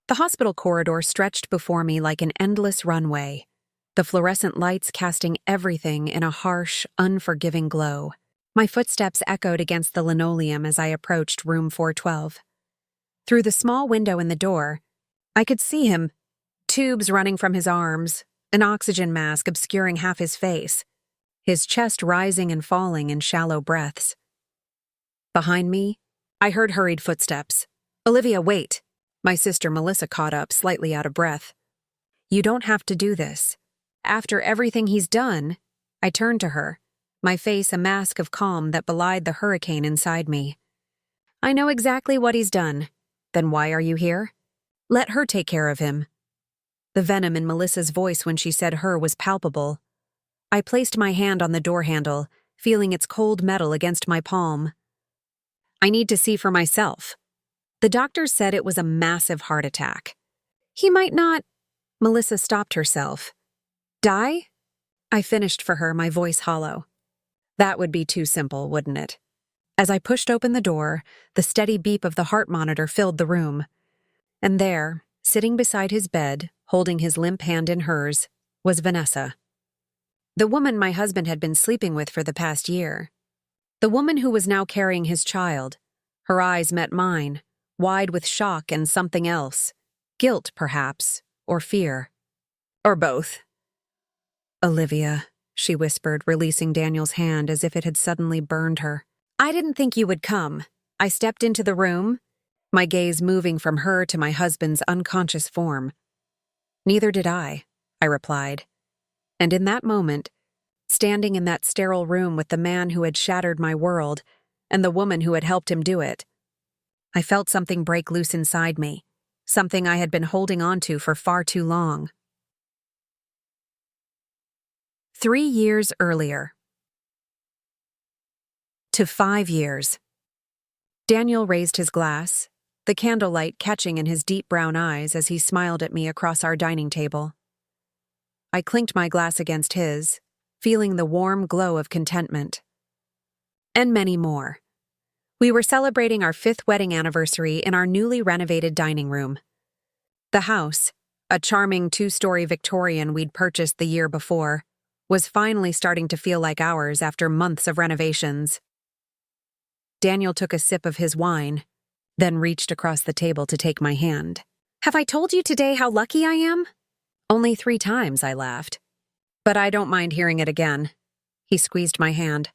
The hospital corridor stretched before me like an endless runway, the fluorescent lights casting everything in a harsh, unforgiving glow. My footsteps echoed against the linoleum as I approached room 412. Through the small window in the door, I could see him, tubes running from his arms, an oxygen mask obscuring half his face, his chest rising and falling in shallow breaths. Behind me, I heard hurried footsteps. "Olivia, wait!" My sister Melissa caught up, slightly out of breath. "You don't have to do this. After everything he's done," I turned to her, my face a mask of calm that belied the hurricane inside me. "I know exactly what he's done. Then why are you here? Let her take care of him." The venom in Melissa's voice when she said her was palpable. I placed my hand on the door handle, feeling its cold metal against my palm. "I need to see for myself. The doctors said it was a massive heart attack. He might not—" Melissa stopped herself. "Die?" I finished for her, my voice hollow. That would be too simple, wouldn't it? As I pushed open the door, the steady beep of the heart monitor filled the room. And there, sitting beside his bed, holding his limp hand in hers, was Vanessa. The woman my husband had been sleeping with for the past year. The woman who was now carrying his child. Her eyes met mine, wide with shock and something else. Guilt, perhaps, or fear. Or both. "Olivia," she whispered, releasing Daniel's hand as if it had suddenly burned her. "I didn't think you would come." I stepped into the room, my gaze moving from her to my husband's unconscious form. "Neither did I replied. And in that moment, standing in that sterile room with the man who had shattered my world and the woman who had helped him do it, I felt something break loose inside me, something I had been holding on to for far too long. 3 years earlier. To 5 years. Daniel raised his glass, the candlelight catching in his deep brown eyes as he smiled at me across our dining table. I clinked my glass against his, feeling the warm glow of contentment. And many more. We were celebrating our 5th wedding anniversary in our newly renovated dining room. The house, a charming 2-story Victorian we'd purchased the year before, was finally starting to feel like ours after months of renovations. Daniel took a sip of his wine, then reached across the table to take my hand. "Have I told you today how lucky I am?" "Only 3 times," I laughed. "But I don't mind hearing it again." He squeezed my hand.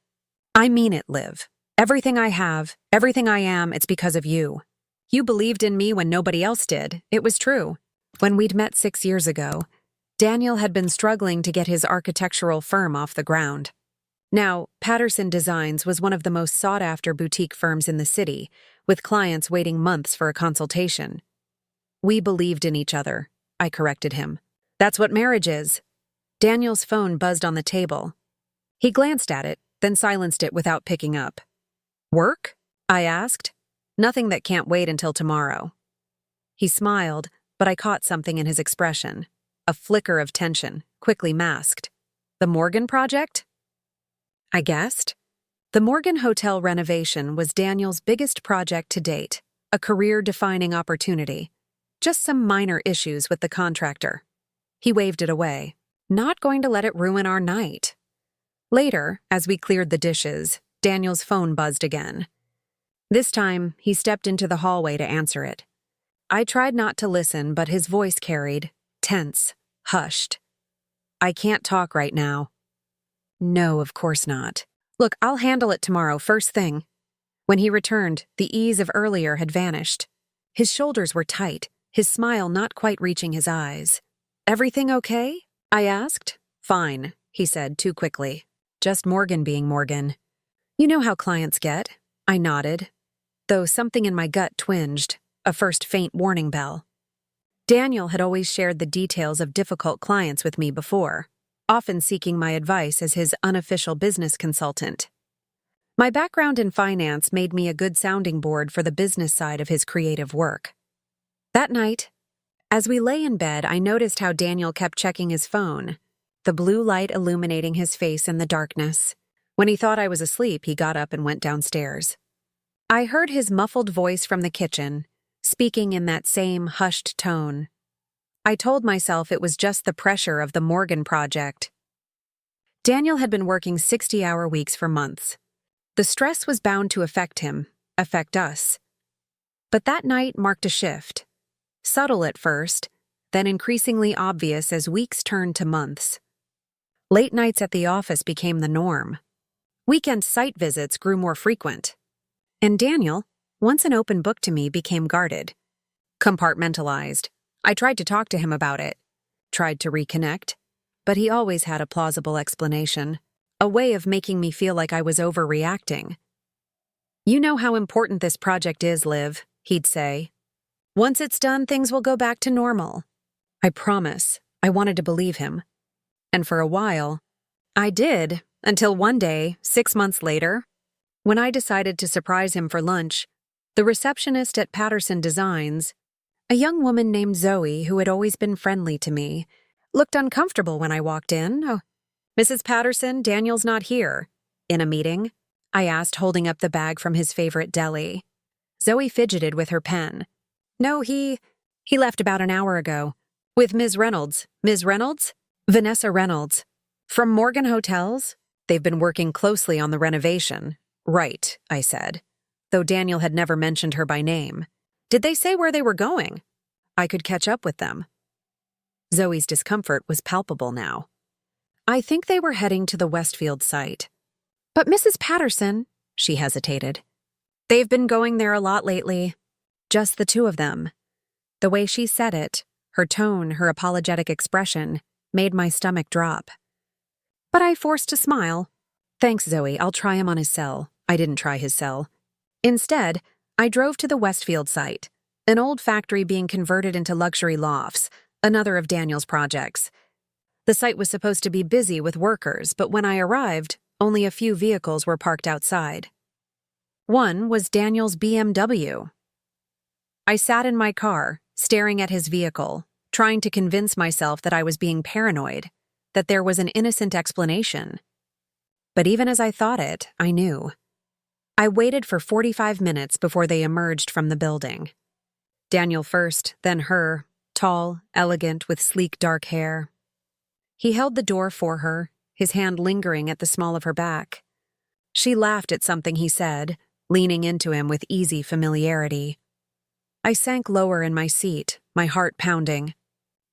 "I mean it, Liv. Everything I have, everything I am, it's because of you. You believed in me when nobody else did. It was true." When we'd met 6 years ago, Daniel had been struggling to get his architectural firm off the ground. Now, Patterson Designs was one of the most sought-after boutique firms in the city, with clients waiting months for a consultation. "We believed in each other," I corrected him. "That's what marriage is." Daniel's phone buzzed on the table. He glanced at it, then silenced it without picking up. "Work?" I asked. "Nothing that can't wait until tomorrow." He smiled, but I caught something in his expression. A flicker of tension, quickly masked. "The Morgan project?" I guessed. The Morgan Hotel renovation was Daniel's biggest project to date, a career-defining opportunity. Just some minor issues with the contractor. He waved it away. Not going to let it ruin our night. Later, as we cleared the dishes, Daniel's phone buzzed again. This time, he stepped into the hallway to answer it. I tried not to listen, but his voice carried, tense, hushed. "I can't talk right now." "No, of course not. Look, I'll handle it tomorrow, first thing." When he returned, the ease of earlier had vanished. His shoulders were tight, his smile not quite reaching his eyes. "Everything okay?" I asked. "Fine," he said too quickly. "Just Morgan being Morgan." "You know how clients get." I nodded, though something in my gut twinged, a first faint warning bell. Daniel had always shared the details of difficult clients with me before, often seeking my advice as his unofficial business consultant. My background in finance made me a good sounding board for the business side of his creative work. That night, as we lay in bed, I noticed how Daniel kept checking his phone, the blue light illuminating his face in the darkness. When he thought I was asleep, he got up and went downstairs. I heard his muffled voice from the kitchen, speaking in that same hushed tone. I told myself it was just the pressure of the Morgan project. Daniel had been working 60-hour weeks for months. The stress was bound to affect him, affect us. But that night marked a shift. Subtle at first, then increasingly obvious as weeks turned to months. Late nights at the office became the norm. Weekend site visits grew more frequent. And Daniel, once an open book to me, became guarded. Compartmentalized. I tried to talk to him about it. Tried to reconnect. But he always had a plausible explanation. A way of making me feel like I was overreacting. "You know how important this project is, Liv," he'd say. "Once it's done, things will go back to normal." I promise. I wanted to believe him. And for a while, I did, until one day, 6 months later, when I decided to surprise him for lunch, the receptionist at Patterson Designs, a young woman named Zoe who had always been friendly to me, looked uncomfortable when I walked in. "Oh, Mrs. Patterson, Daniel's not here." "In a meeting?" I asked, holding up the bag from his favorite deli. Zoe fidgeted with her pen. "No, he left about an hour ago. With Ms. Reynolds." "Ms. Reynolds?" "Vanessa Reynolds. From Morgan Hotels? They've been working closely on the renovation." "Right," I said, though Daniel had never mentioned her by name. "Did they say where they were going? I could catch up with them." Zoe's discomfort was palpable now. "I think they were heading to the Westfield site." "But Mrs. Patterson," she hesitated. "They've been going there a lot lately. Just the two of them." The way she said it, her tone, her apologetic expression, made my stomach drop. But I forced a smile. "Thanks, Zoe, I'll try him on his cell." I didn't try his cell. Instead, I drove to the Westfield site, an old factory being converted into luxury lofts, another of Daniel's projects. The site was supposed to be busy with workers, but when I arrived, only a few vehicles were parked outside. One was Daniel's BMW. I sat in my car, staring at his vehicle, trying to convince myself that I was being paranoid, that there was an innocent explanation. But even as I thought it, I knew. I waited for 45 minutes before they emerged from the building. Daniel first, then her, tall, elegant, with sleek dark hair. He held the door for her, his hand lingering at the small of her back. She laughed at something he said, leaning into him with easy familiarity. I sank lower in my seat, my heart pounding.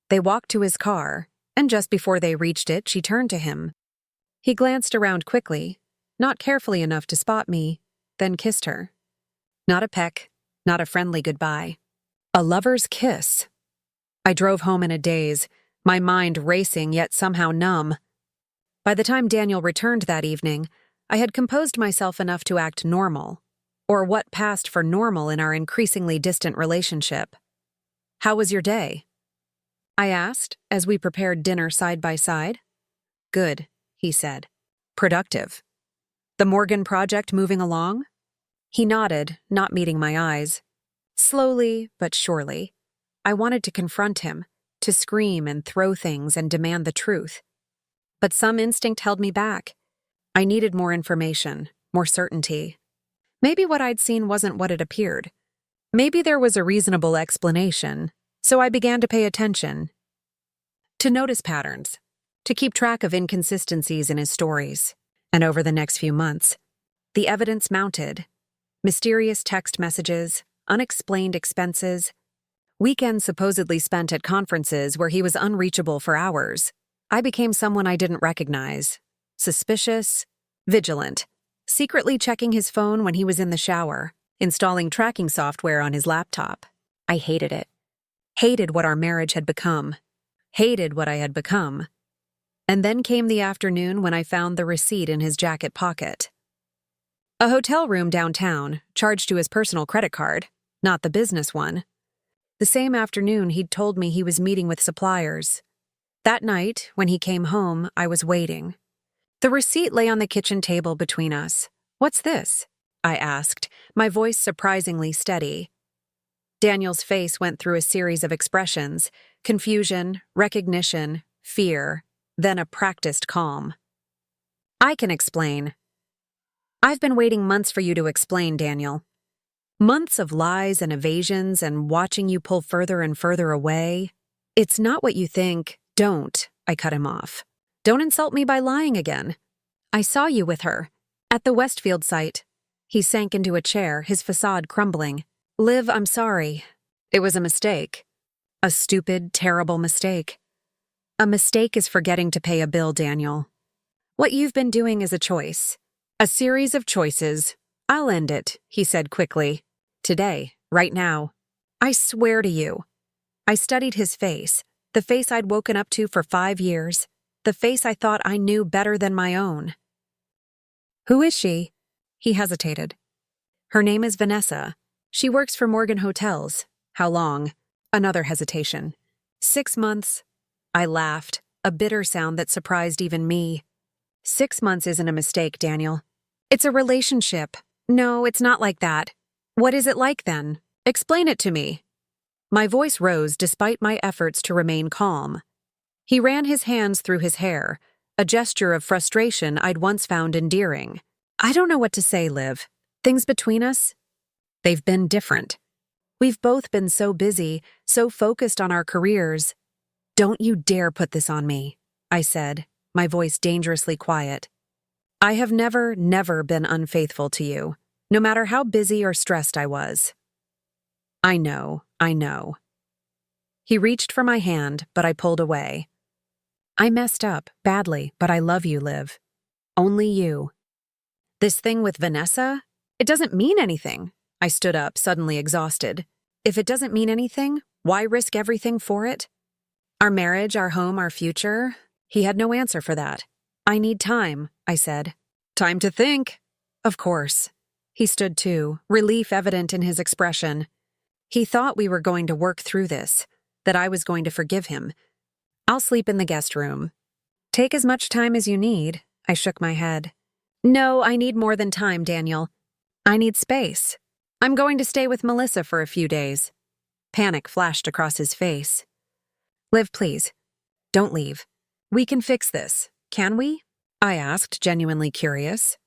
They walked to his car, and just before they reached it, she turned to him. He glanced around quickly, not carefully enough to spot me, then kissed her. Not a peck, not a friendly goodbye. A lover's kiss. I drove home in a daze, my mind racing yet somehow numb. By the time Daniel returned that evening, I had composed myself enough to act normal, or what passed for normal in our increasingly distant relationship. "How was your day?" I asked, as we prepared dinner side by side. "Good," he said. "Productive. The Morgan project moving along?" He nodded, not meeting my eyes. Slowly, but surely. I wanted to confront him, to scream and throw things and demand the truth. But some instinct held me back. I needed more information, more certainty. Maybe what I'd seen wasn't what it appeared. Maybe there was a reasonable explanation, so I began to pay attention. To notice patterns, to keep track of inconsistencies in his stories. And over the next few months, the evidence mounted. Mysterious text messages, unexplained expenses, weekends supposedly spent at conferences where he was unreachable for hours. I became someone I didn't recognize. Suspicious, vigilant, secretly checking his phone when he was in the shower, installing tracking software on his laptop. I hated it. Hated what our marriage had become. Hated what I had become. And then came the afternoon when I found the receipt in his jacket pocket. A hotel room downtown, charged to his personal credit card, not the business one. The same afternoon he'd told me he was meeting with suppliers. That night, when he came home, I was waiting. The receipt lay on the kitchen table between us. "What's this?" I asked, my voice surprisingly steady. Daniel's face went through a series of expressions: confusion, recognition, fear, then a practiced calm. "I can explain." "I've been waiting months for you to explain, Daniel." Months of lies and evasions and watching you pull further and further away. It's not what you think. Don't, I cut him off. Don't insult me by lying again. I saw you with her. At the Westfield site. He sank into a chair, his facade crumbling. Liv, I'm sorry. It was a mistake. A stupid, terrible mistake. A mistake is forgetting to pay a bill, Daniel. What you've been doing is a choice. A series of choices. I'll end it, he said quickly. Today, right now. I swear to you. I studied his face, the face I'd woken up to for 5 years, the face I thought I knew better than my own. Who is she? He hesitated. Her name is Vanessa. She works for Morgan Hotels. How long? Another hesitation. 6 months. I laughed, a bitter sound that surprised even me. 6 months isn't a mistake, Daniel. It's a relationship. No, it's not like that. What is it like then? Explain it to me. My voice rose despite my efforts to remain calm. He ran his hands through his hair, a gesture of frustration I'd once found endearing. I don't know what to say, Liv. Things between us? They've been different. We've both been so busy, so focused on our careers. Don't you dare put this on me, I said, my voice dangerously quiet. I have never been unfaithful to you, no matter how busy or stressed I was. I know. He reached for my hand, but I pulled away. I messed up, badly, but I love you, Liv. Only you. This thing with Vanessa? It doesn't mean anything. I stood up, suddenly exhausted. If it doesn't mean anything, why risk everything for it? Our marriage, our home, our future? He had no answer for that. I need time, I said. Time to think. Of course. He stood too, relief evident in his expression. He thought we were going to work through this, that I was going to forgive him. I'll sleep in the guest room. Take as much time as you need, I shook my head. No, I need more than time, Daniel. I need space. I'm going to stay with Melissa for a few days. Panic flashed across his face. Liv, please. Don't leave. We can fix this, can we? I asked, genuinely curious.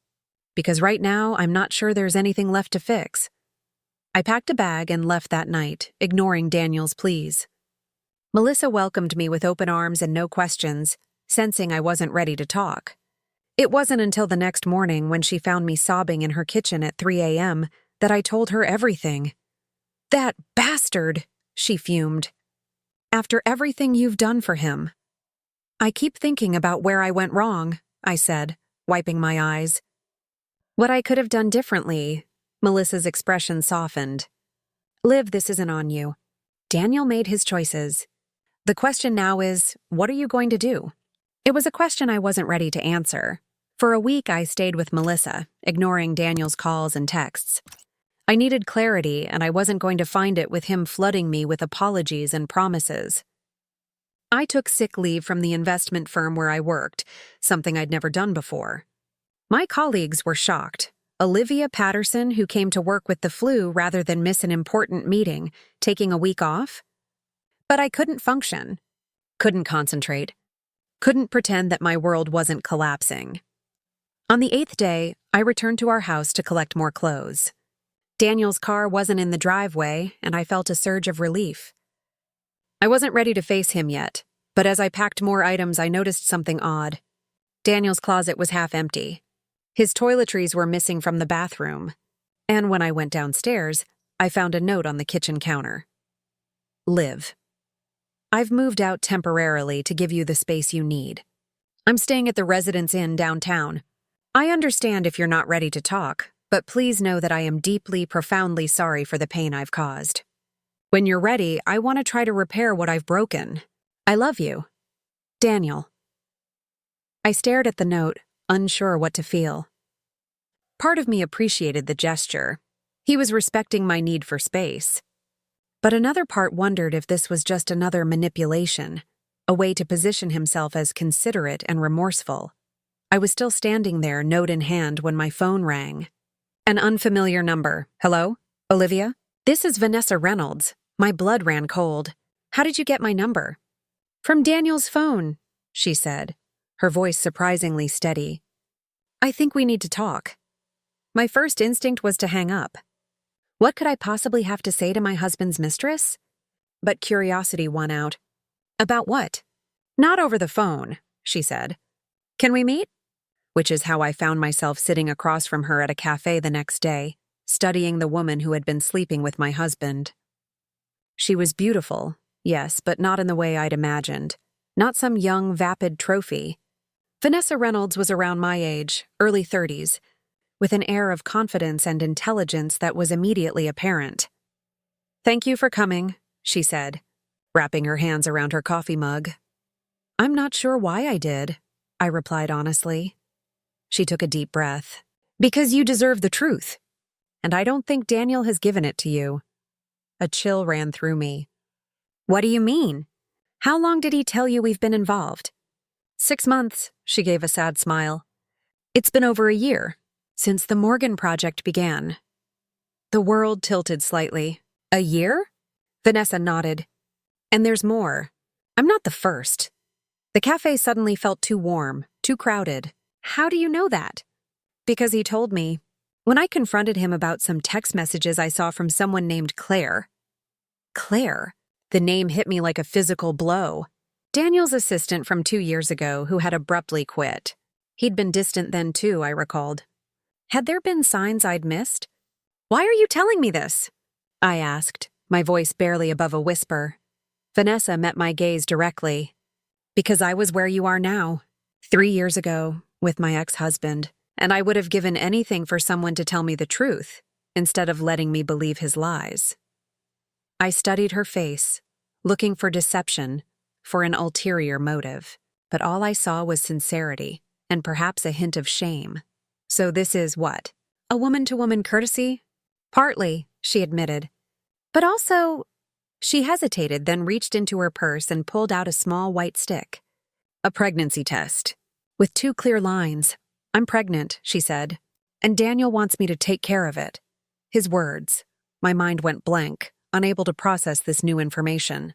Because right now, I'm not sure there's anything left to fix. I packed a bag and left that night, ignoring Daniel's pleas. Melissa welcomed me with open arms and no questions, sensing I wasn't ready to talk. It wasn't until the next morning when she found me sobbing in her kitchen at 3 a.m. that I told her everything. That bastard, she fumed. After everything you've done for him. I keep thinking about where I went wrong, I said, wiping my eyes. What I could have done differently. Melissa's expression softened. Liv, this isn't on you. Daniel made his choices. The question now is, what are you going to do? It was a question I wasn't ready to answer. For a week, I stayed with Melissa, ignoring Daniel's calls and texts. I needed clarity, and I wasn't going to find it with him flooding me with apologies and promises. I took sick leave from the investment firm where I worked, something I'd never done before. My colleagues were shocked. Olivia Patterson, who came to work with the flu rather than miss an important meeting, taking a week off? But I couldn't function, couldn't concentrate, couldn't pretend that my world wasn't collapsing. On the 8th day, I returned to our house to collect more clothes. Daniel's car wasn't in the driveway, and I felt a surge of relief. I wasn't ready to face him yet, but as I packed more items, I noticed something odd. Daniel's closet was half empty. His toiletries were missing from the bathroom, and when I went downstairs, I found a note on the kitchen counter. Liv. I've moved out temporarily to give you the space you need. I'm staying at the Residence Inn downtown. I understand if you're not ready to talk, but please know that I am deeply, profoundly sorry for the pain I've caused. When you're ready, I want to try to repair what I've broken. I love you. Daniel. I stared at the note, unsure what to feel. Part of me appreciated the gesture. He was respecting my need for space. But another part wondered if this was just another manipulation, a way to position himself as considerate and remorseful. I was still standing there, note in hand, when my phone rang. An unfamiliar number. Hello? Olivia? This is Vanessa Reynolds. My blood ran cold. How did you get my number? From Daniel's phone, she said, her voice surprisingly steady. I think we need to talk. My first instinct was to hang up. What could I possibly have to say to my husband's mistress? But curiosity won out. About what? Not over the phone, she said. Can we meet? Which is how I found myself sitting across from her at a cafe the next day, studying the woman who had been sleeping with my husband. She was beautiful, yes, but not in the way I'd imagined. Not some young, vapid trophy. Vanessa Reynolds was around my age, early 30s, with an air of confidence and intelligence that was immediately apparent. Thank you for coming, she said, wrapping her hands around her coffee mug. I'm not sure why I did, I replied honestly. She took a deep breath. Because you deserve the truth. And I don't think Daniel has given it to you. A chill ran through me. What do you mean? How long did he tell you we've been involved? 6 months, she gave a sad smile. It's been over a year, since the Morgan project began. The world tilted slightly. A year? Vanessa nodded. And there's more. I'm not the first. The cafe suddenly felt too warm, too crowded. How do you know that? Because he told me. When I confronted him about some text messages I saw from someone named Claire. Claire? The name hit me like a physical blow. Daniel's assistant from 2 years ago who had abruptly quit. He'd been distant then too, I recalled. Had there been signs I'd missed? Why are you telling me this? I asked, my voice barely above a whisper. Vanessa met my gaze directly. Because I was where you are now, 3 years ago, with my ex-husband, and I would have given anything for someone to tell me the truth, instead of letting me believe his lies. I studied her face, looking for deception, for an ulterior motive, but all I saw was sincerity, and perhaps a hint of shame. So this is what? A woman-to-woman courtesy? Partly, she admitted. But also, she hesitated, then reached into her purse and pulled out a small white stick. A pregnancy test. With 2 clear lines. I'm pregnant, she said, and Daniel wants me to take care of it. His words. My mind went blank, unable to process this new information.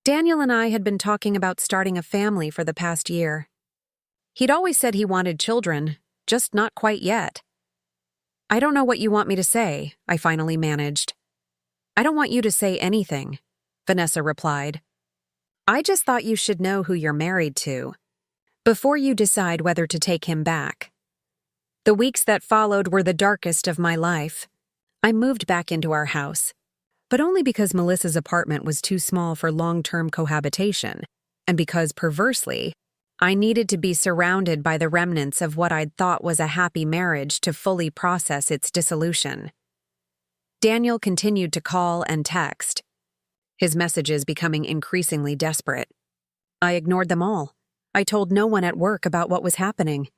Daniel and I had been talking about starting a family for the past year. He'd always said he wanted children, just not quite yet. I don't know what you want me to say, I finally managed. I don't want you to say anything, Vanessa replied. I just thought you should know who you're married to, before you decide whether to take him back. The weeks that followed were the darkest of my life. I moved back into our house, but only because Melissa's apartment was too small for long-term cohabitation, and because, perversely, I needed to be surrounded by the remnants of what I'd thought was a happy marriage to fully process its dissolution. Daniel continued to call and text, his messages becoming increasingly desperate. I ignored them all. I told no one at work about what was happening.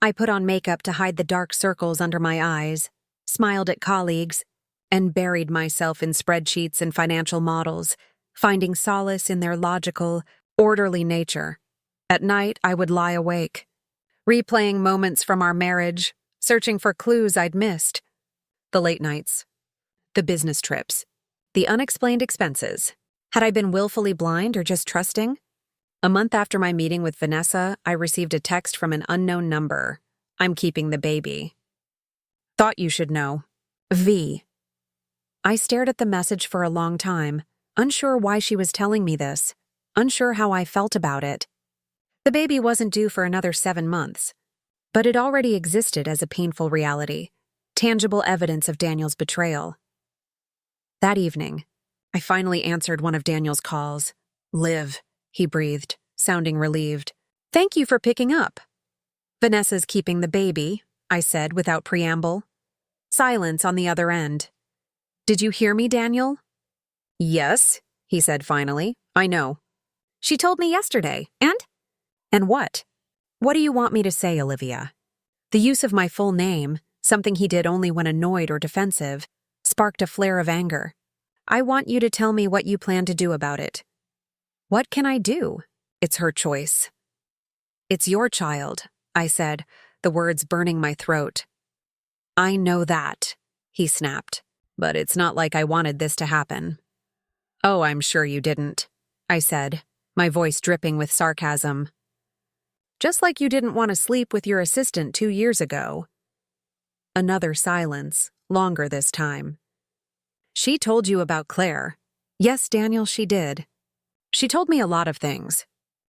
I put on makeup to hide the dark circles under my eyes, smiled at colleagues, and buried myself in spreadsheets and financial models, finding solace in their logical, orderly nature. At night, I would lie awake, replaying moments from our marriage, searching for clues I'd missed. The late nights, the business trips, the unexplained expenses. Had I been willfully blind or just trusting? A month after my meeting with Vanessa, I received a text from an unknown number. I'm keeping the baby. Thought you should know. V. I stared at the message for a long time, unsure why she was telling me this, unsure how I felt about it. The baby wasn't due for another 7 months, but it already existed as a painful reality, tangible evidence of Daniel's betrayal. That evening, I finally answered one of Daniel's calls. Liv, he breathed, sounding relieved. Thank you for picking up. Vanessa's keeping the baby, I said without preamble. Silence on the other end. Did you hear me, Daniel? Yes, he said finally. I know. She told me yesterday, and? And what? What do you want me to say, Olivia? The use of my full name, something he did only when annoyed or defensive, sparked a flare of anger. I want you to tell me what you plan to do about it. What can I do? It's her choice. It's your child, I said, the words burning my throat. I know that, he snapped, but it's not like I wanted this to happen. Oh, I'm sure you didn't, I said, my voice dripping with sarcasm. Just like you didn't want to sleep with your assistant 2 years ago. Another silence, longer this time. She told you about Claire. Yes, Daniel, she did. She told me a lot of things.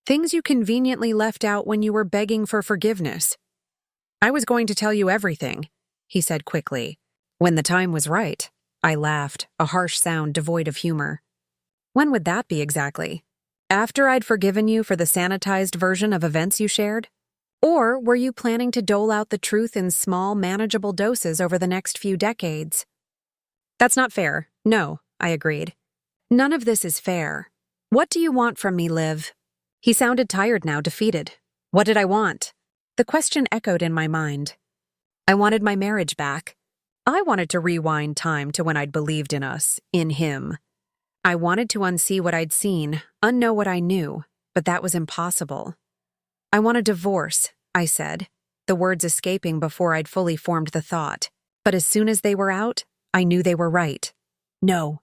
Things you conveniently left out when you were begging for forgiveness. I was going to tell you everything, he said quickly. When the time was right, I laughed, a harsh sound devoid of humor. When would that be exactly? After I'd forgiven you for the sanitized version of events you shared? Or were you planning to dole out the truth in small, manageable doses over the next few decades? That's not fair. No, I agreed. None of this is fair. What do you want from me, Liv? He sounded tired now, defeated. What did I want? The question echoed in my mind. I wanted my marriage back. I wanted to rewind time to when I'd believed in us, in him. I wanted to unsee what I'd seen, unknow what I knew, but that was impossible. I want a divorce, I said, the words escaping before I'd fully formed the thought. But as soon as they were out, I knew they were right. No.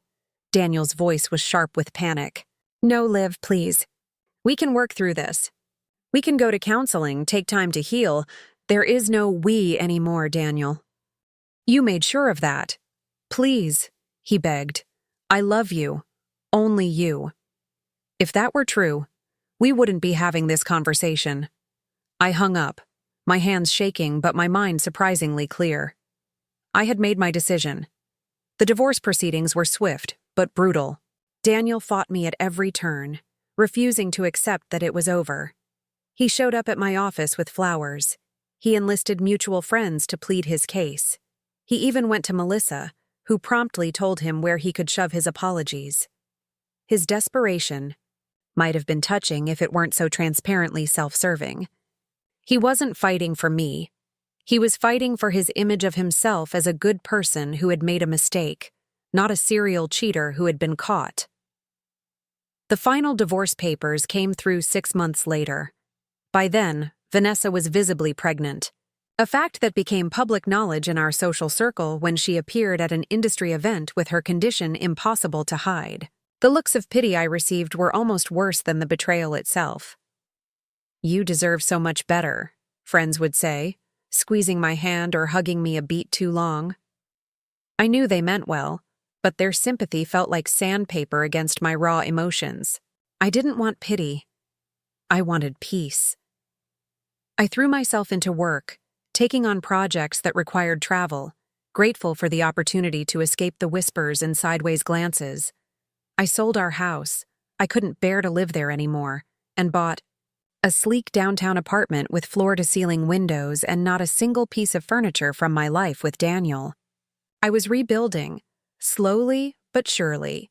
Daniel's voice was sharp with panic. No, Liv, please. We can work through this. We can go to counseling, take time to heal. There is no we anymore, Daniel. You made sure of that. Please, he begged. I love you. Only you. If that were true, we wouldn't be having this conversation. I hung up, my hands shaking but my mind surprisingly clear. I had made my decision. The divorce proceedings were swift but brutal. Daniel fought me at every turn, refusing to accept that it was over. He showed up at my office with flowers. He enlisted mutual friends to plead his case. He even went to Melissa, who promptly told him where he could shove his apologies. His desperation might have been touching if it weren't so transparently self-serving. He wasn't fighting for me. He was fighting for his image of himself as a good person who had made a mistake, not a serial cheater who had been caught. The final divorce papers came through 6 months later. By then, Vanessa was visibly pregnant, a fact that became public knowledge in our social circle when she appeared at an industry event with her condition impossible to hide. The looks of pity I received were almost worse than the betrayal itself. You deserve so much better, friends would say, squeezing my hand or hugging me a beat too long. I knew they meant well, but their sympathy felt like sandpaper against my raw emotions. I didn't want pity. I wanted peace. I threw myself into work, taking on projects that required travel, grateful for the opportunity to escape the whispers and sideways glances. I sold our house. I couldn't bear to live there anymore, and bought a sleek downtown apartment with floor-to-ceiling windows and not a single piece of furniture from my life with Daniel. I was rebuilding, slowly but surely,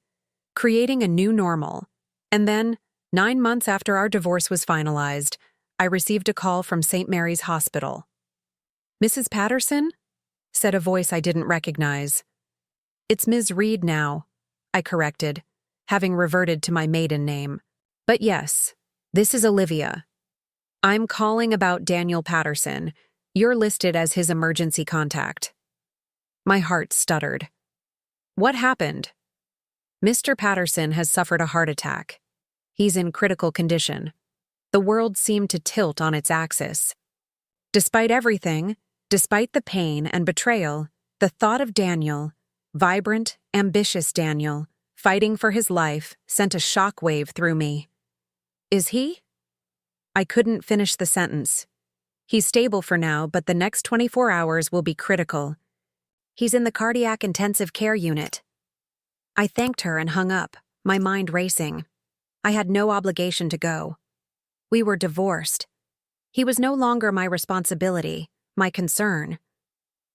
creating a new normal. And then, 9 months after our divorce was finalized, I received a call from St. Mary's Hospital. Mrs. Patterson? Said a voice I didn't recognize. It's Ms. Reed now, I corrected, having reverted to my maiden name. But yes, this is Olivia. I'm calling about Daniel Patterson. You're listed as his emergency contact. My heart stuttered. What happened? Mr. Patterson has suffered a heart attack. He's in critical condition. The world seemed to tilt on its axis. Despite everything, despite the pain and betrayal, the thought of Daniel, vibrant, ambitious Daniel, fighting for his life, sent a shockwave through me. Is he? I couldn't finish the sentence. He's stable for now, but the next 24 hours will be critical. He's in the cardiac intensive care unit. I thanked her and hung up, my mind racing. I had no obligation to go. We were divorced. He was no longer my responsibility, my concern.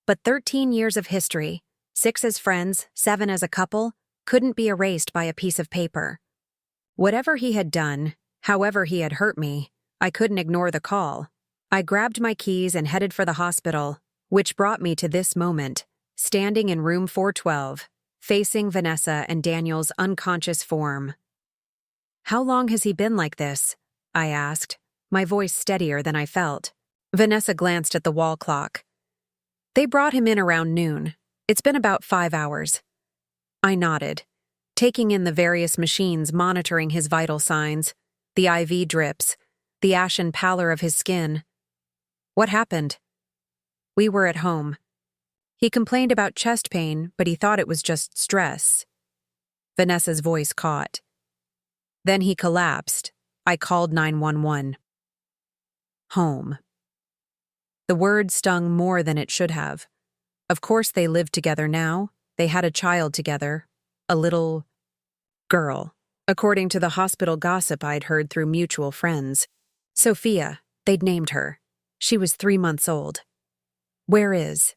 But 13 years of history, 6 as friends, 7 as a couple, couldn't be erased by a piece of paper. Whatever he had done, however he had hurt me, I couldn't ignore the call. I grabbed my keys and headed for the hospital, which brought me to this moment, standing in room 412, facing Vanessa and Daniel's unconscious form. How long has he been like this? I asked, my voice steadier than I felt. Vanessa glanced at the wall clock. They brought him in around noon. It's been about 5 hours. I nodded, taking in the various machines monitoring his vital signs, the IV drips, the ashen pallor of his skin. What happened? We were at home. He complained about chest pain, but he thought it was just stress. Vanessa's voice caught. Then he collapsed. I called 911. Home. The word stung more than it should have. Of course they lived together now. They had a child together. A little girl, according to the hospital gossip I'd heard through mutual friends. Sophia, they'd named her. She was 3 months old. Where is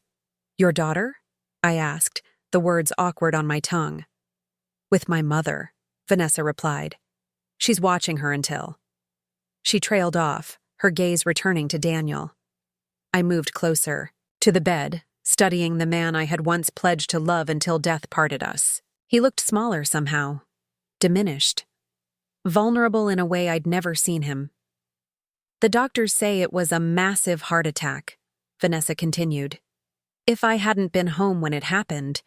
your daughter? I asked, the words awkward on my tongue. With my mother, Vanessa replied. She's watching her until. She trailed off, her gaze returning to Daniel. I moved closer, to the bed, studying the man I had once pledged to love until death parted us. He looked smaller somehow, diminished, vulnerable in a way I'd never seen him. The doctors say it was a massive heart attack, Vanessa continued. If I hadn't been home when it happened.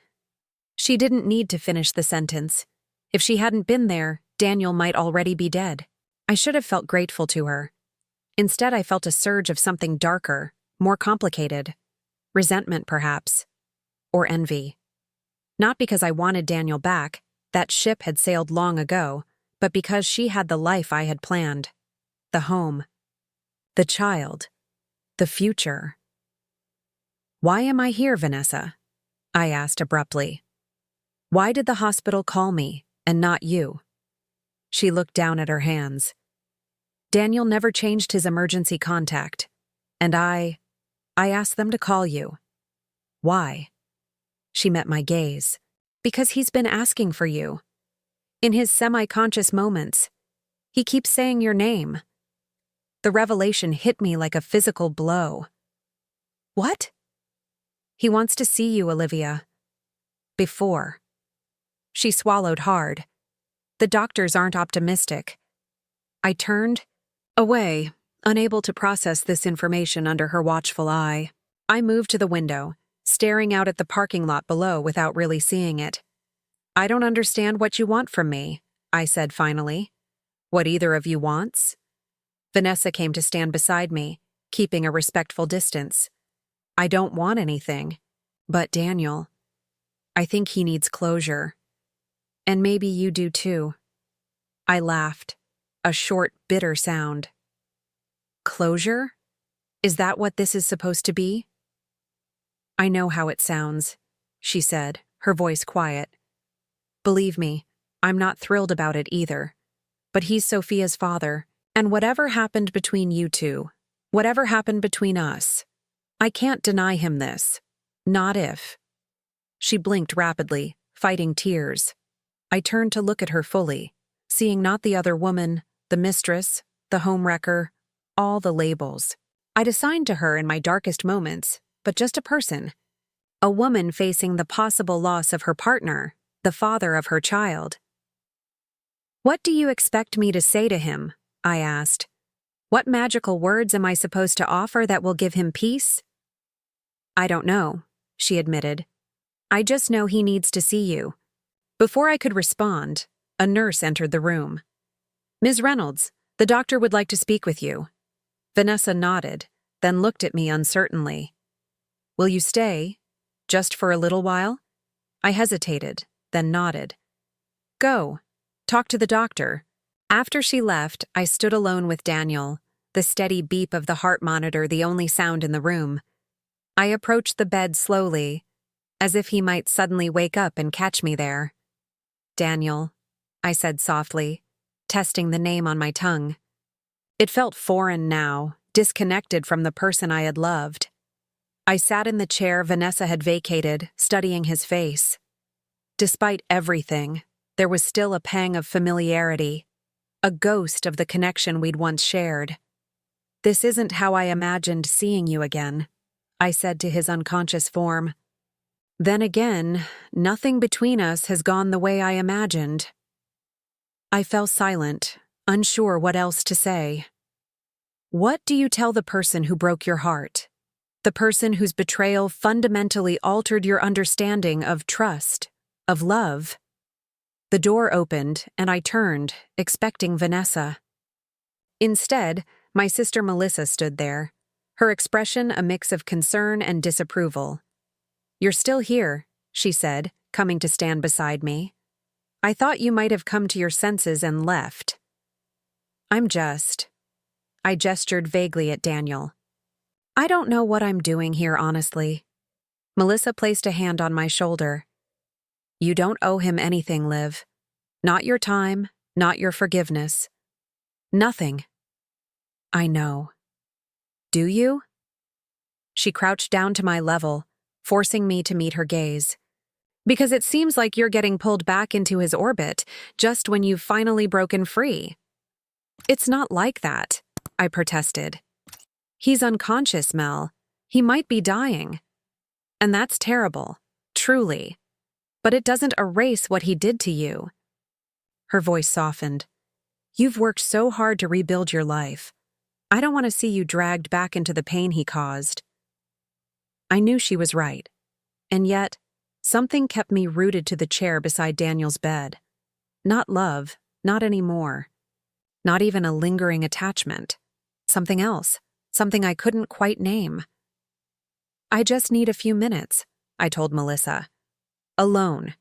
She didn't need to finish the sentence. If she hadn't been there, Daniel might already be dead. I should have felt grateful to her. Instead, I felt a surge of something darker, more complicated. Resentment, perhaps. Or envy. Not because I wanted Daniel back, that ship had sailed long ago, but because she had the life I had planned. The home. The child. The future. Why am I here, Vanessa? I asked abruptly. Why did the hospital call me, and not you? She looked down at her hands. Daniel never changed his emergency contact, and I asked them to call you. Why? She met my gaze. Because he's been asking for you. In his semi-conscious moments, he keeps saying your name. The revelation hit me like a physical blow. What? He wants to see you, Olivia. Before. She swallowed hard. The doctors aren't optimistic. I turned away, unable to process this information under her watchful eye. I moved to the window, staring out at the parking lot below without really seeing it. I don't understand what you want from me, I said finally. What either of you wants? Vanessa came to stand beside me, keeping a respectful distance. I don't want anything. But Daniel, I think he needs closure. And maybe you do too. I laughed, a short, bitter sound. Closure? Is that what this is supposed to be? I know how it sounds, she said, her voice quiet. Believe me, I'm not thrilled about it either. But he's Sophia's father, and whatever happened between you two, whatever happened between us, I can't deny him this. Not if. She blinked rapidly, fighting tears. I turned to look at her fully, seeing not the other woman, the mistress, the homewrecker, all the labels I'd assigned to her in my darkest moments, but just a person. A woman facing the possible loss of her partner, the father of her child. What do you expect me to say to him? I asked. What magical words am I supposed to offer that will give him peace? I don't know, she admitted. I just know he needs to see you. Before I could respond, a nurse entered the room. Ms. Reynolds, the doctor would like to speak with you. Vanessa nodded, then looked at me uncertainly. Will you stay? Just for a little while? I hesitated, then nodded. Go. Talk to the doctor. After she left, I stood alone with Daniel, the steady beep of the heart monitor the only sound in the room. I approached the bed slowly, as if he might suddenly wake up and catch me there. Daniel, I said softly, testing the name on my tongue. It felt foreign now, disconnected from the person I had loved. I sat in the chair Vanessa had vacated, studying his face. Despite everything, there was still a pang of familiarity, a ghost of the connection we'd once shared. This isn't how I imagined seeing you again, I said to his unconscious form. Then again, nothing between us has gone the way I imagined. I fell silent, unsure what else to say. What do you tell the person who broke your heart? The person whose betrayal fundamentally altered your understanding of trust, of love? The door opened, and I turned, expecting Vanessa. Instead, my sister Melissa stood there, her expression a mix of concern and disapproval. "You're still here," she said, coming to stand beside me. "I thought you might have come to your senses and left." I gestured vaguely at Daniel. "I don't know what I'm doing here, honestly." Melissa placed a hand on my shoulder. "You don't owe him anything, Liv. Not your time, not your forgiveness. Nothing." "I know. Do you?" She crouched down to my level, forcing me to meet her gaze. "Because it seems like you're getting pulled back into his orbit just when you've finally broken free." "It's not like that," I protested. "He's unconscious, Mel. He might be dying. And that's terrible, truly. But it doesn't erase what he did to you." Her voice softened. "You've worked so hard to rebuild your life. I don't want to see you dragged back into the pain he caused." I knew she was right. And yet, something kept me rooted to the chair beside Daniel's bed. Not love, not anymore. Not even a lingering attachment. Something else, something I couldn't quite name. "I just need a few minutes," I told Melissa. "Alone.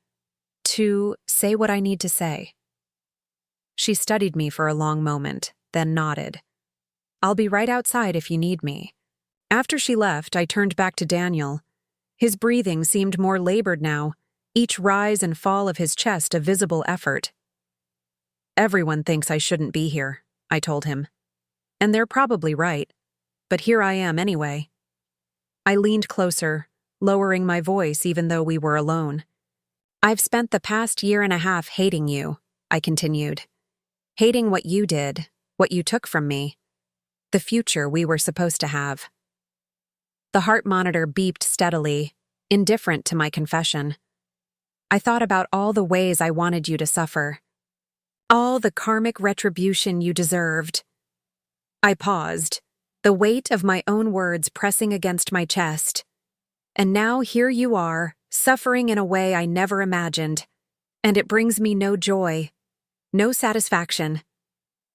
To say what I need to say." She studied me for a long moment, then nodded. "I'll be right outside if you need me." After she left, I turned back to Daniel. His breathing seemed more labored now, each rise and fall of his chest a visible effort. "Everyone thinks I shouldn't be here," I told him. "And they're probably right. But here I am anyway." I leaned closer, lowering my voice even though we were alone. "I've spent the past year and a half hating you," I continued. "Hating what you did, what you took from me, the future we were supposed to have." The heart monitor beeped steadily, indifferent to my confession. "I thought about all the ways I wanted you to suffer. All the karmic retribution you deserved." I paused, the weight of my own words pressing against my chest. "And now here you are, suffering in a way I never imagined. And it brings me no joy, no satisfaction."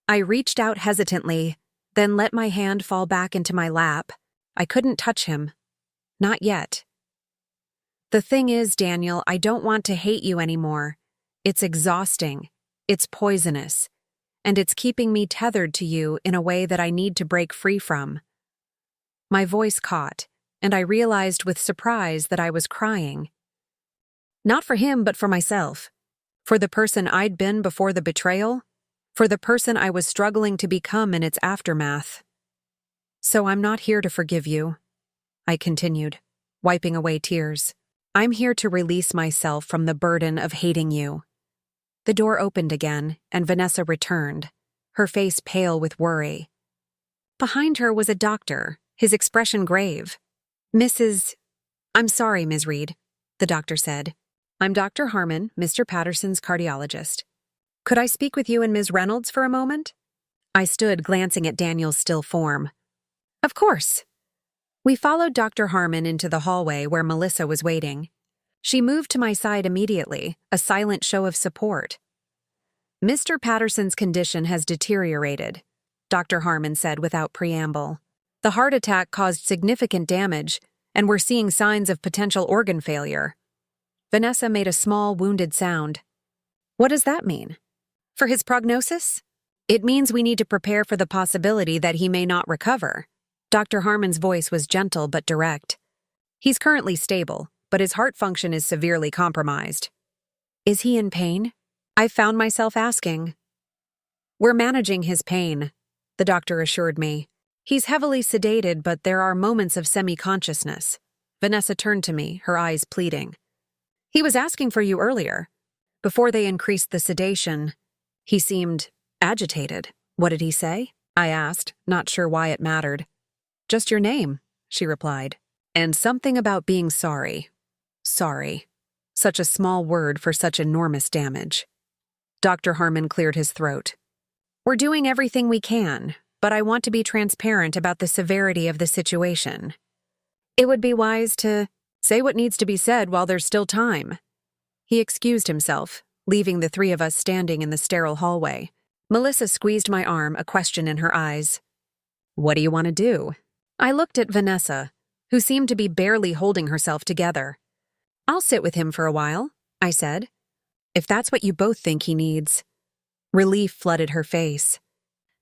I reached out hesitantly, then let my hand fall back into my lap. I couldn't touch him. Not yet. "The thing is, Daniel, I don't want to hate you anymore. It's exhausting. It's poisonous. And it's keeping me tethered to you in a way that I need to break free from." My voice caught, and I realized with surprise that I was crying. Not for him, but for myself. For the person I'd been before the betrayal. For the person I was struggling to become in its aftermath. "So I'm not here to forgive you," I continued, wiping away tears. "I'm here to release myself from the burden of hating you." The door opened again, and Vanessa returned, her face pale with worry. Behind her was a doctor, his expression grave. "I'm sorry, Ms. Reed," the doctor said. "I'm Dr. Harmon, Mr. Patterson's cardiologist. Could I speak with you and Ms. Reynolds for a moment?" I stood glancing at Daniel's still form. "Of course." We followed Dr. Harmon into the hallway where Melissa was waiting. She moved to my side immediately, a silent show of support. "Mr. Patterson's condition has deteriorated," Dr. Harmon said without preamble. "The heart attack caused significant damage, and we're seeing signs of potential organ failure." Vanessa made a small, wounded sound. "What does that mean? For his prognosis?" "It means we need to prepare for the possibility that he may not recover." Dr. Harmon's voice was gentle but direct. "He's currently stable, but his heart function is severely compromised." "Is he in pain?" I found myself asking. "We're managing his pain," the doctor assured me. "He's heavily sedated, but there are moments of semi-consciousness." Vanessa turned to me, her eyes pleading. "He was asking for you earlier. Before they increased the sedation, he seemed agitated." "What did he say?" I asked, not sure why it mattered. "Just your name," she replied. "And something about being sorry." Sorry. Such a small word for such enormous damage. Dr. Harmon cleared his throat. "We're doing everything we can, but I want to be transparent about the severity of the situation. It would be wise to say what needs to be said while there's still time." He excused himself, leaving the three of us standing in the sterile hallway. Melissa squeezed my arm, a question in her eyes. "What do you want to do?" I looked at Vanessa, who seemed to be barely holding herself together. I'll sit with him for a while, I said. If that's what you both think he needs. Relief flooded her face.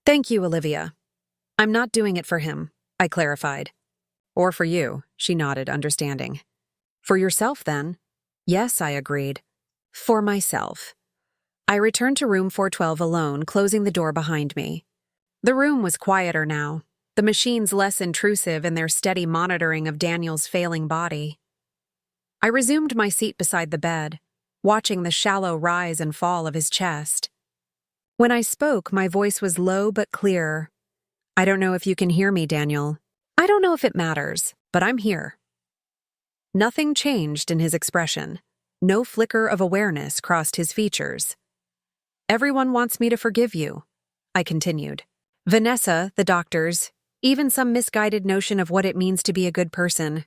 Thank you, Olivia. I'm not doing it for him, I clarified. Or for you, she nodded, understanding. For yourself, then? Yes, I agreed. For myself. I returned to room 412 alone, closing the door behind me. The room was quieter now, the machines less intrusive in their steady monitoring of Daniel's failing body. I resumed my seat beside the bed, watching the shallow rise and fall of his chest. When I spoke, my voice was low but clear. I don't know if you can hear me, Daniel. I don't know if it matters, but I'm here. Nothing changed in his expression. No flicker of awareness crossed his features. Everyone wants me to forgive you, I continued. Vanessa, the doctors, even some misguided notion of what it means to be a good person.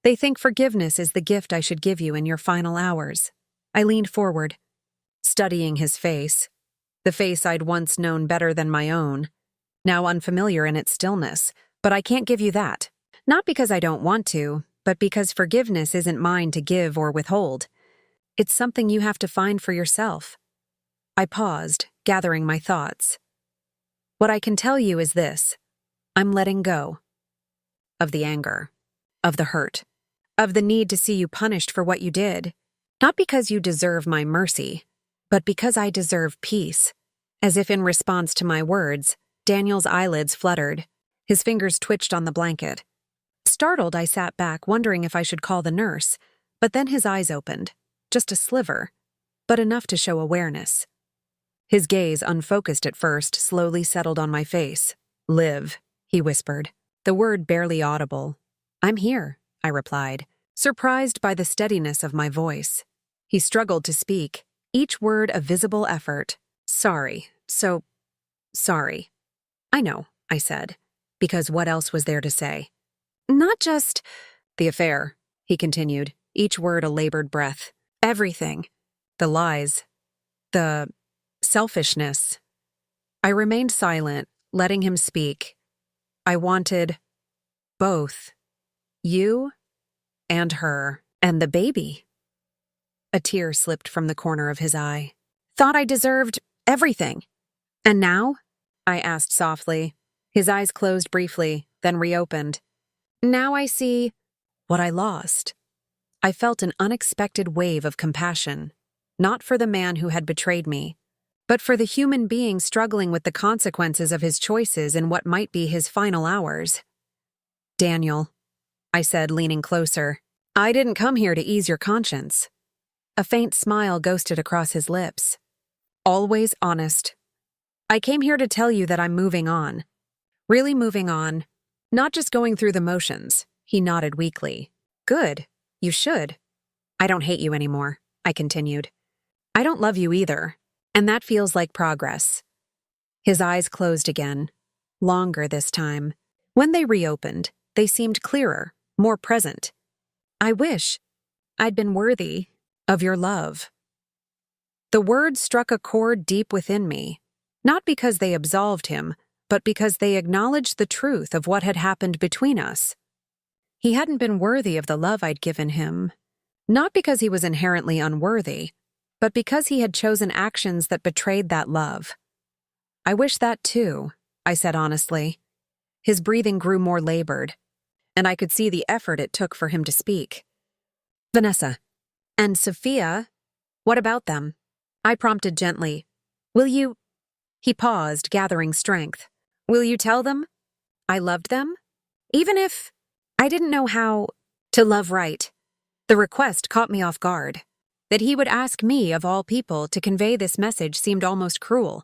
They think forgiveness is the gift I should give you in your final hours. I leaned forward, studying his face, the face I'd once known better than my own, now unfamiliar in its stillness. But I can't give you that. Not because I don't want to, but because forgiveness isn't mine to give or withhold. It's something you have to find for yourself. I paused, gathering my thoughts. What I can tell you is this. I'm letting go. Of the anger. Of the hurt. Of the need to see you punished for what you did. Not because you deserve my mercy, but because I deserve peace. As if in response to my words, Daniel's eyelids fluttered. His fingers twitched on the blanket. Startled, I sat back, wondering if I should call the nurse, but then his eyes opened. Just a sliver, but enough to show awareness. His gaze, unfocused at first, slowly settled on my face. Live, he whispered, the word barely audible. I'm here, I replied, surprised by the steadiness of my voice. He struggled to speak, each word a visible effort. Sorry, sorry. I know, I said. Because what else was there to say? Not just the affair, he continued, each word a labored breath. Everything. The lies. The selfishness. I remained silent, letting him speak. I wanted both. You and her. And the baby. A tear slipped from the corner of his eye. Thought I deserved everything. And now? I asked softly. His eyes closed briefly, then reopened. Now I see what I lost. I felt an unexpected wave of compassion, not for the man who had betrayed me, but for the human being struggling with the consequences of his choices in what might be his final hours. Daniel, I said, leaning closer, I didn't come here to ease your conscience. A faint smile ghosted across his lips. Always honest. I came here to tell you that I'm moving on. Really moving on. Not just going through the motions. He nodded weakly. Good. You should. I don't hate you anymore, I continued. I don't love you either. And that feels like progress. His eyes closed again. Longer this time. When they reopened, they seemed clearer, more present. I wish I'd been worthy of your love. The words struck a chord deep within me, not because they absolved him, but because they acknowledged the truth of what had happened between us. He hadn't been worthy of the love I'd given him, not because he was inherently unworthy, but because he had chosen actions that betrayed that love. I wish that too, I said honestly. His breathing grew more labored, and I could see the effort it took for him to speak. Vanessa. And Sophia? What about them? I prompted gently. Will you... He paused, gathering strength. Will you tell them I loved them? Even if I didn't know how to love right. The request caught me off guard. That he would ask me, of all people, to convey this message seemed almost cruel.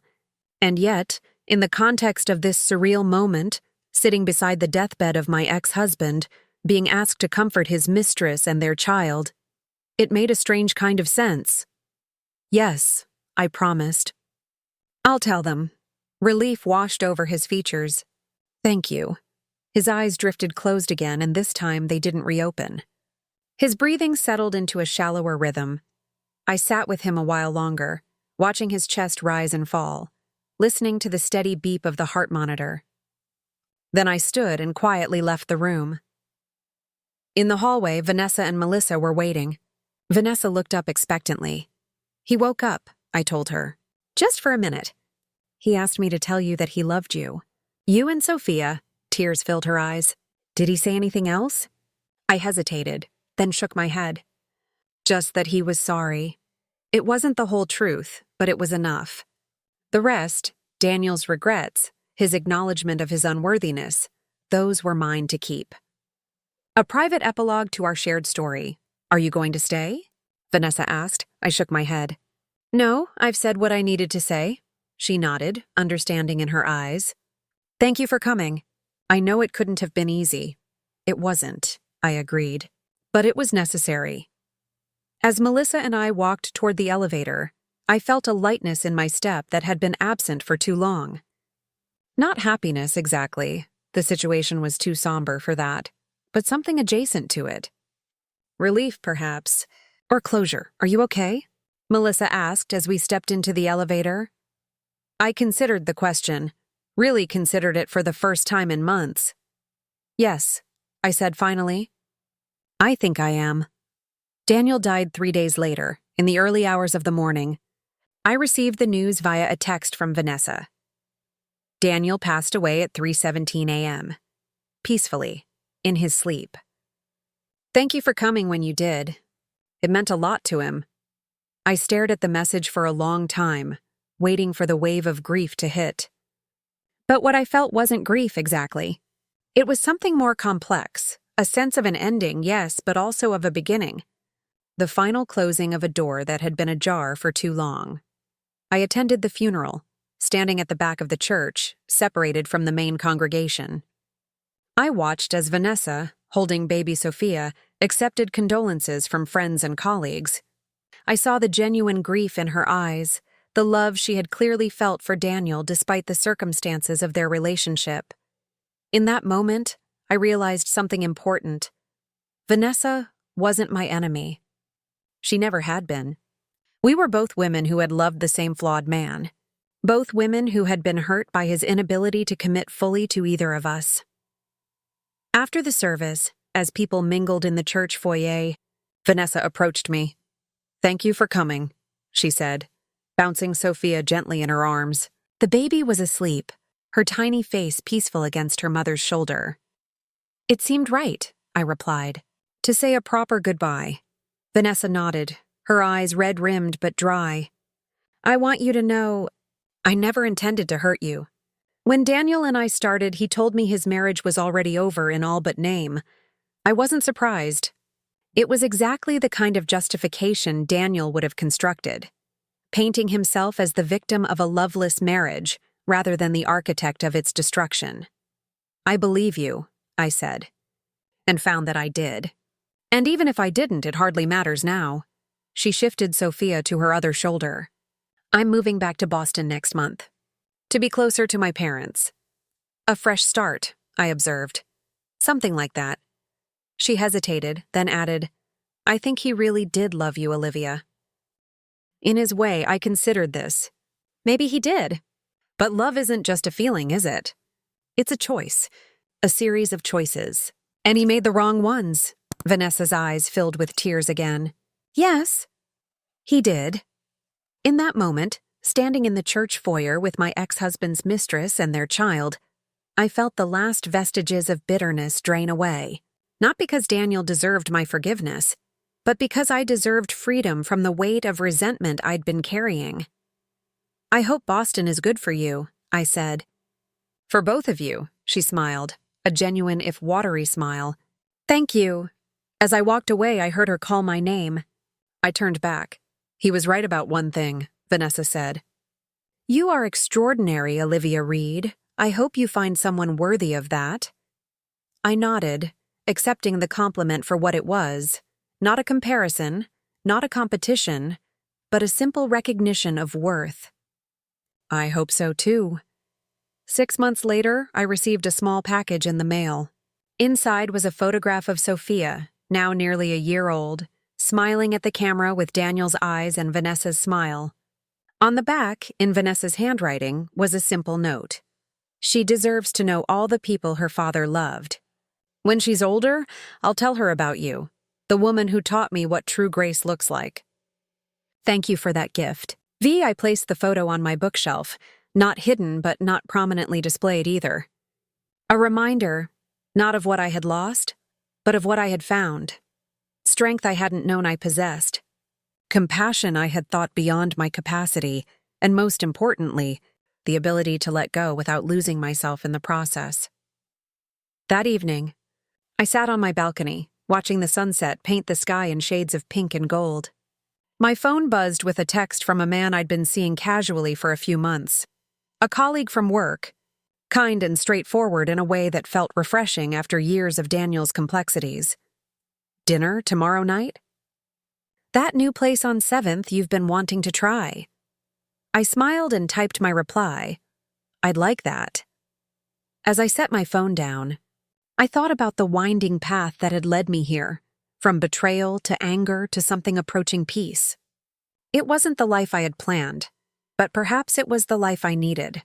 And yet, in the context of this surreal moment, sitting beside the deathbed of my ex-husband, being asked to comfort his mistress and their child, it made a strange kind of sense. Yes, I promised. I'll tell them. Relief washed over his features. Thank you. His eyes drifted closed again, and this time they didn't reopen. His breathing settled into a shallower rhythm. I sat with him a while longer, watching his chest rise and fall, listening to the steady beep of the heart monitor. Then I stood and quietly left the room. In the hallway, Vanessa and Melissa were waiting. Vanessa looked up expectantly. He woke up, I told her. Just for a minute. He asked me to tell you that he loved you. You and Sophia. Tears filled her eyes. Did he say anything else? I hesitated, then shook my head. Just that he was sorry. It wasn't the whole truth, but it was enough. The rest, Daniel's regrets, his acknowledgement of his unworthiness, those were mine to keep. A private epilogue to our shared story. Are you going to stay? Vanessa asked. I shook my head. No, I've said what I needed to say. She nodded, understanding in her eyes. Thank you for coming. I know it couldn't have been easy. It wasn't, I agreed. But it was necessary. As Melissa and I walked toward the elevator, I felt a lightness in my step that had been absent for too long. Not happiness, exactly. The situation was too somber for that, but something adjacent to it. Relief, perhaps. Or closure. Are you okay? Melissa asked as we stepped into the elevator. I considered the question, really considered it for the first time in months. Yes, I said finally. I think I am. Daniel died 3 days later, in the early hours of the morning. I received the news via a text from Vanessa. Daniel passed away at 3:17 a.m. Peacefully, in his sleep. Thank you for coming when you did. It meant a lot to him. I stared at the message for a long time, waiting for the wave of grief to hit. But what I felt wasn't grief exactly. It was something more complex, a sense of an ending, yes, but also of a beginning. The final closing of a door that had been ajar for too long. I attended the funeral, standing at the back of the church, separated from the main congregation. I watched as Vanessa, holding baby Sophia, accepted condolences from friends and colleagues. I saw the genuine grief in her eyes, the love she had clearly felt for Daniel despite the circumstances of their relationship. In that moment, I realized something important. Vanessa wasn't my enemy. She never had been. We were both women who had loved the same flawed man. Both women who had been hurt by his inability to commit fully to either of us. After the service, as people mingled in the church foyer, Vanessa approached me. Thank you for coming, she said, bouncing Sophia gently in her arms. The baby was asleep, her tiny face peaceful against her mother's shoulder. It seemed right, I replied, to say a proper goodbye. Vanessa nodded, her eyes red-rimmed but dry. I want you to know, I never intended to hurt you. When Daniel and I started, he told me his marriage was already over in all but name. I wasn't surprised. It was exactly the kind of justification Daniel would have constructed, painting himself as the victim of a loveless marriage rather than the architect of its destruction. I believe you, I said, and found that I did. And even if I didn't, it hardly matters now. She shifted Sophia to her other shoulder. I'm moving back to Boston next month, to be closer to my parents. A fresh start, I observed. Something like that. She hesitated, then added, I think he really did love you, Olivia. In his way, I considered this. Maybe he did. But love isn't just a feeling, is it? It's a choice, a series of choices. And he made the wrong ones. Vanessa's eyes filled with tears again. Yes, he did. In that moment, standing in the church foyer with my ex-husband's mistress and their child, I felt the last vestiges of bitterness drain away. Not because Daniel deserved my forgiveness, but because I deserved freedom from the weight of resentment I'd been carrying. I hope Boston is good for you, I said. For both of you, she smiled, a genuine if watery smile. Thank you. As I walked away, I heard her call my name. I turned back. He was right about one thing, Vanessa said. You are extraordinary, Olivia Reed. I hope you find someone worthy of that. I nodded, accepting the compliment for what it was. Not a comparison, not a competition, but a simple recognition of worth. I hope so too. 6 months later, I received a small package in the mail. Inside was a photograph of Sophia, now nearly a year old, smiling at the camera with Daniel's eyes and Vanessa's smile. On the back, in Vanessa's handwriting, was a simple note. She deserves to know all the people her father loved. When she's older, I'll tell her about you, the woman who taught me what true grace looks like. Thank you for that gift. I placed the photo on my bookshelf, not hidden but not prominently displayed either. A reminder, not of what I had lost, but of what I had found. Strength I hadn't known I possessed. Compassion I had thought beyond my capacity, and most importantly, the ability to let go without losing myself in the process. That evening, I sat on my balcony, watching the sunset paint the sky in shades of pink and gold. My phone buzzed with a text from a man I'd been seeing casually for a few months. A colleague from work, kind and straightforward in a way that felt refreshing after years of Daniel's complexities. Dinner tomorrow night? That new place on 7th you've been wanting to try. I smiled and typed my reply. I'd like that. As I set my phone down, I thought about the winding path that had led me here, from betrayal to anger to something approaching peace. It wasn't the life I had planned, but perhaps it was the life I needed.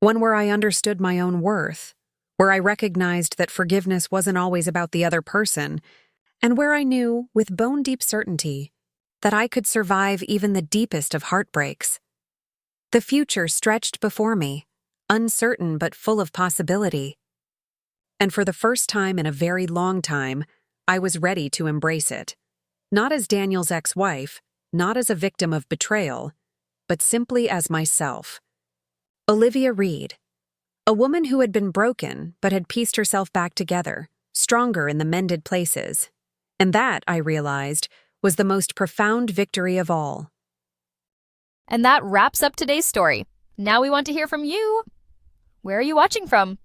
One where I understood my own worth, where I recognized that forgiveness wasn't always about the other person, and where I knew, with bone-deep certainty, that I could survive even the deepest of heartbreaks. The future stretched before me, uncertain but full of possibility. And for the first time in a very long time, I was ready to embrace it. Not as Daniel's ex-wife, not as a victim of betrayal, but simply as myself. Olivia Reed, a woman who had been broken but had pieced herself back together, stronger in the mended places. And that, I realized, was the most profound victory of all. And that wraps up today's story. Now we want to hear from you. Where are you watching from?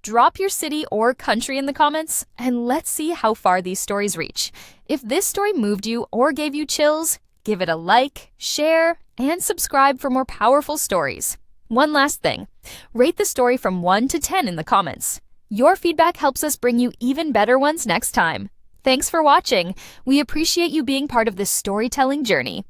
Drop your city or country in the comments, and let's see how far these stories reach. If this story moved you or gave you chills, give it a like, share, and subscribe for more powerful stories. One last thing, rate the story from 1 to 10 in the comments. Your feedback helps us bring you even better ones next time. Thanks for watching. We appreciate you being part of this storytelling journey.